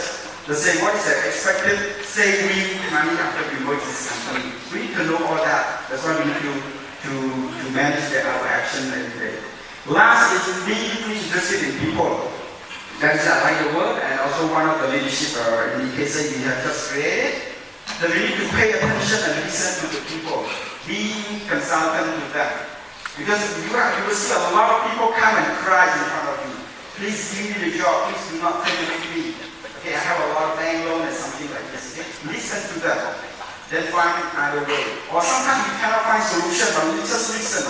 What is the expected saving money after we merge this company? We need to know all that. That's why we need to manage our action every day. Last is be deeply interested in people. That is, I like the word, and also one of the leadership in DKSH we have just created. That we need to pay attention and listen to the people. Be consultant with them. Because you will see a lot of people come and cry in front of you. Please give me the job, please do not take it with me. Okay, I have a lot of bank loan and something like this. Okay? Listen to them. Then find another way. Or sometimes you cannot find solution, but you just listen.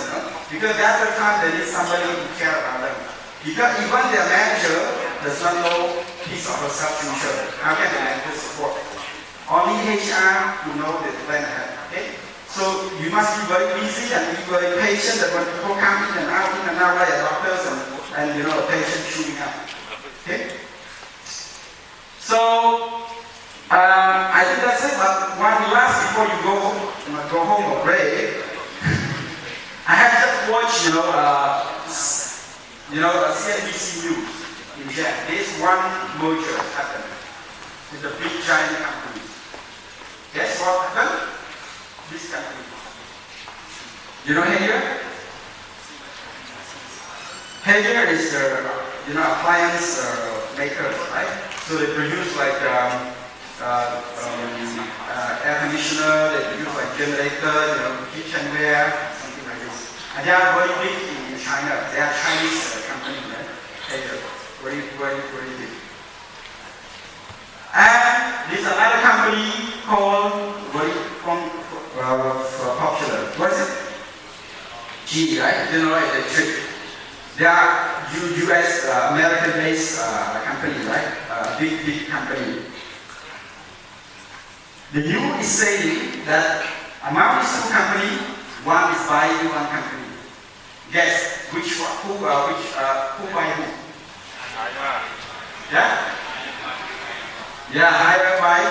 Because at the time there is somebody who cares about them. Because even their manager does not know his or herself future. How can the manager support? Only HR will know the plan ahead. Okay? So you must be very busy and be very patient that when people come in and out like doctors and patient shooting up. Okay? So I think that's it. But one last before you go home or break, I have just watched CNBC News in Japan. There's one merger happened with the big giant companies. Guess what happened? This company. Hager? Hager is appliance makers, right? So they produce air conditioner, they produce generator, kitchenware, something like this. And they are very big in China. They are Chinese company, right? Hager, very big. And there's another company called popular. What is it? GE, right? General Electric. They are US American-based company, right? Big company. The news is saying that among these two companies, one is buying one company. Guess who buy who? Yeah? Yeah, hired by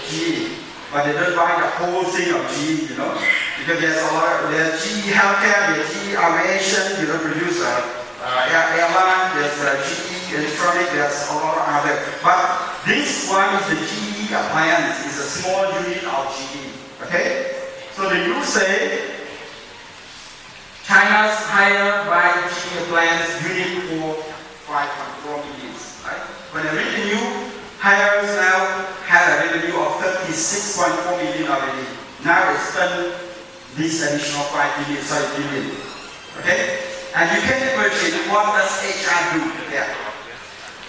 GE. But they don't buy the whole thing of GE, because there's a lot. There's GE Healthcare, there's GE Aviation, produce airline, there's GE Electronic, there's a lot of other. But this one is the GE Appliance, it's a small unit of GE. Okay? So the news say China's higher by GE Appliance unit for 5.4 million. Right? When I read the news, hires now had a revenue of 36.4 million already. Now it's spent this additional 5 billion. Okay? And you can imagine what does HR do there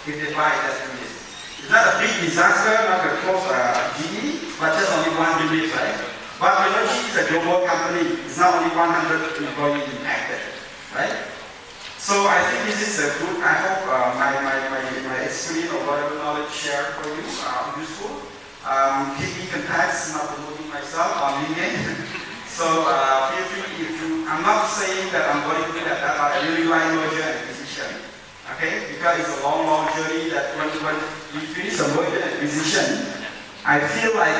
if they buy that unit. It's not a big disaster, not a close GE, but just only 1 billion, right? But GE is a global company. It's not only 100 employees impacted, right? So I think this is a good, I hope my experience or whatever knowledge shared for you are useful. Keep me contact, not promoting myself on LinkedIn. So feel free if you, I'm not saying that I'm very good at that, but I really like merger and acquisition. Okay? Because it's a long journey that when when we finish a merger and acquisition, I feel like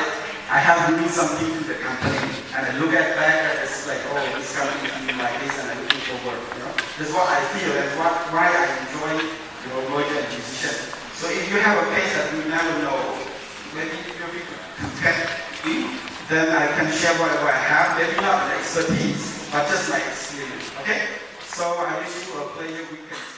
I have doing something to the company, and I look at back and it's like, oh, this company is doing like this, and I'm looking forward. That's what I feel. That's why I enjoy merger and acquisition. So if you have a case that you never know, maybe if you're content, then I can share whatever I have. Maybe not the expertise, but just my experience. Okay? So I wish you a pleasure weekend.